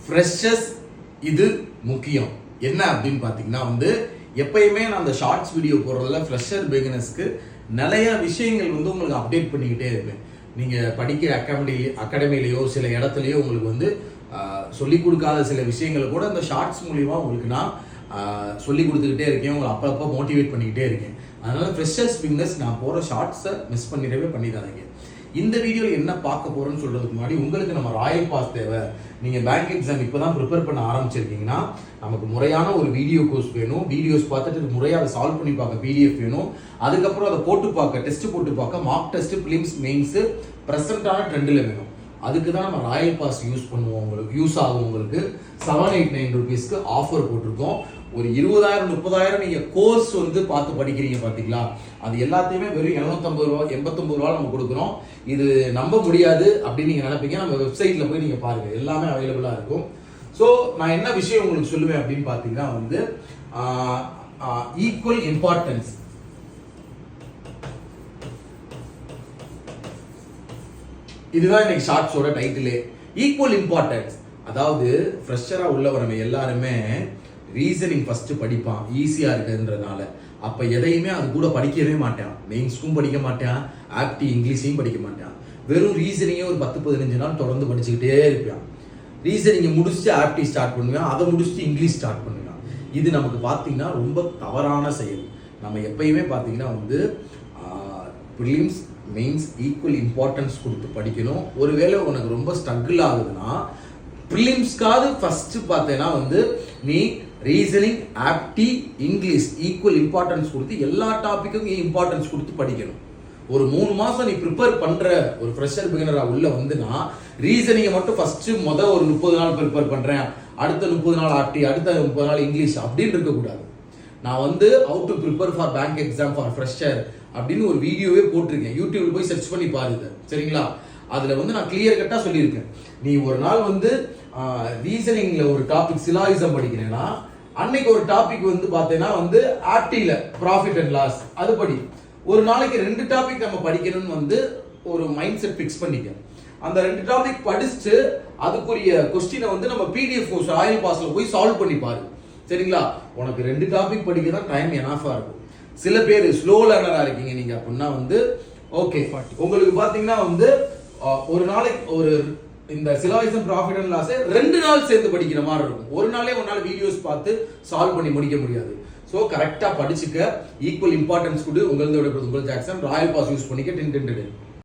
Freshers இது முக்கியம். என்ன அப்படின்னு பார்த்தீங்கன்னா எப்பயுமே நான் அந்த ஷார்ட்ஸ் வீடியோ போடுறதுல ஃப்ரெஷர் பிகினர்ஸ்க்கு நிறைய விஷயங்கள் உங்களுக்கு அப்டேட் பண்ணிக்கிட்டே இருப்பேன். நீங்கள் படிக்கிற அகாடமிலேயோ சில இடத்துலையோ உங்களுக்கு சொல்லிக் கொடுக்காத சில விஷயங்களை கூட அந்த ஷார்ட்ஸ் மூலிமா உங்களுக்கு நான் சொல்லி கொடுத்துக்கிட்டே இருக்கேன். உங்களை அப்பப்போ மோட்டிவேட் பண்ணிக்கிட்டே இருக்கேன். அதனால் ஃப்ரெஷர்ஸ் பிகினர்ஸ் நான் போகிற ஷார்ட்ஸை மிஸ் பண்ணிடாதீங்க. இந்த வீடியோவில் என்ன பார்க்க போகிறோன்னு சொல்கிறதுக்கு முன்னாடி உங்களுக்கு நம்ம ராயல் பாஸ் தேவை. நீங்கள் பேங்க் எக்ஸாம் இப்போ தான் ப்ரிப்பேர் பண்ண ஆரம்பிச்சிருக்கீங்கன்னா நமக்கு முறையான ஒரு வீடியோ கோர்ஸ் வேணும். வீடியோஸ் பார்த்துட்டு முறையாக அதை சால்வ் பண்ணி பார்க்க பிடிஎஃப் வேணும். அதுக்கப்புறம் அதை போட்டு பார்க்க டெஸ்ட் போட்டு பார்க்க மார்க் டெஸ்ட், பிலிம்ஸ், மெயின்ஸு ப்ரெசென்ட்டான ட்ரெண்டில் வேணும். அதுக்கு தான் நம்ம ராயல் பாஸ் யூஸ் பண்ணுவோம். உங்களுக்கு யூஸ் ஆகும். உங்களுக்கு 789 rupeesக்கு ஆஃபர் போட்டிருக்கோம். ஒரு 20,000-30,000 நீங்கள் கோர்ஸ் பார்த்து படிக்கிறீங்க பார்த்தீங்களா, அது எல்லாத்தையுமே வெறும் 750 ரூபா 89 ரூபா நம்ம கொடுக்குறோம். இது நம்ப முடியாது அப்படின்னு நீங்கள் நினைப்பீங்க. நம்ம வெப்சைட்டில் போய் நீங்கள் பாருங்கள், எல்லாமே அவைலபிளாக இருக்கும். ஸோ நான் என்ன விஷயம் உங்களுக்கு சொல்லுவேன் அப்படின்னு பார்த்தீங்கன்னா ஈக்குவல் இம்பார்ட்டன்ஸ். இதுதான் இன்னைக்கு ஷார்ட்ஸோட டைட்டிலே, ஈக்குவல் இம்பார்ட்டன்ஸ். அதாவது ஃப்ரெஷராக உள்ளவரங்க எல்லாருமே ரீசனிங் ஃபர்ஸ்ட் படிப்பான், ஈஸியாக இருக்குன்றதுனால. அப்போ எதையுமே அது கூட படிக்கவே மாட்டான். மெயின்ஸ்க்கும் படிக்க மாட்டான், ஆப்டி இங்கிலீஷையும் படிக்க மாட்டான். வெறும் ரீசனிங்கே ஒரு 10-15 நாள் தொடர்ந்து படிச்சுக்கிட்டே இருப்பான். ரீசனிங்கை முடிச்சுட்டு ஆப்டி ஸ்டார்ட் பண்ணுவான், அதை முடிச்சுட்டு இங்கிலீஷ் ஸ்டார்ட் பண்ணுவான். இது நமக்கு பார்த்தீங்கன்னா ரொம்ப தவறான செயல். நம்ம எப்பயுமே பார்த்தீங்கன்னா ப்ரிலிம்ஸ், மெயின்ஸ் ஈக்குவல் இம்பார்ட்டன்ஸ் கொடுத்து படிக்கணும். ஒருவேளை உனக்கு ரொம்ப ஸ்ட்ரகிள் ஆகுதுன்னா ப்ரிலிம்ஸ்க்காவது ஃபர்ஸ்ட் பார்த்தேன்னா நீ ரீசனிங், ஆப்டி, இங்கிலீஷ் ஈக்குவல் இம்பார்ட்டன்ஸ் கொடுத்து எல்லா டாப்பிக்கும் இம்பார்ட்டன்ஸ் கொடுத்து படிக்கணும். ஒரு 3 மாசம் நீ ப்ரிப்பேர் பண்ற ஒரு ஃப்ரெஷர் பிகினரா உள்ள ரீசனிங்கை மட்டும் ஃபர்ஸ்ட் ஒரு 30 நாள் ப்ரிப்பேர் பண்றேன், அடுத்த 30 நாள் ஆப்டி, அடுத்த 30 நாள் இங்கிலீஷ் அப்படின்னு இருக்கக்கூடாது. நான் how to prepare for bank exam for fresher அப்படின்னு ஒரு வீடியோவே போட்டிருக்கேன். யூடியூப்ல போய் சர்ச் பண்ணி பாருங்க, சரிங்களா? அதுல நான் கிளியர் கட்டா சொல்லியிருக்கேன். நீ ஒரு நாள் ரீசனிங்ல ஒரு டாபிக் சிலாயிசம் படிக்கிறேன்னா அன்னைக்கு ஒரு டாபிக் பார்த்தேன்னா ஆப்டில ப்ராஃபிட் அண்ட் லாஸ் அது படி. ஒரு நாளைக்கு 2 டாபிக் நம்ம படிக்கணும்னு ஒரு மைண்ட் செட் ஃபிக்ஸ் பண்ணிக்க. அந்த 2 டாபிக் படிச்சுட்டு அதுக்குரிய கொஸ்டினை நம்ம பிடிஎஃப் கோர்ஸ் ராயல் பாஸ்ல போய் சால்வ் பண்ணி பாரு, சரிங்களா? உனக்கு 2 டாபிக் படிக்க தான் டைம் எனாஃபா இருக்கும். சில பேர் ஸ்லோ லேர்னரா இருக்கீங்க நீங்க அப்படின்னா ஓகே, உங்களுக்கு பாத்தீங்கன்னா ஒரு நாளைக்கு ஒரு இந்த சிலாயிசம், ப்ராஃபிட் அண்ட் லாஸ் 2 நாள் சேர்ந்து படிக்கிற மாதிரி இருக்கும். ஒரு நாளே வீடியோஸ் பார்த்து சால்வ் பண்ணி முடிக்க முடியாது. ஸோ கரெக்டா படிச்சுக்க, ஈக்குவல் இம்பார்ட்டன்ஸ் கொடு. உங்களோட ஜாக்சன் ராயல் பாஸ் யூஸ் பண்ணிக்க.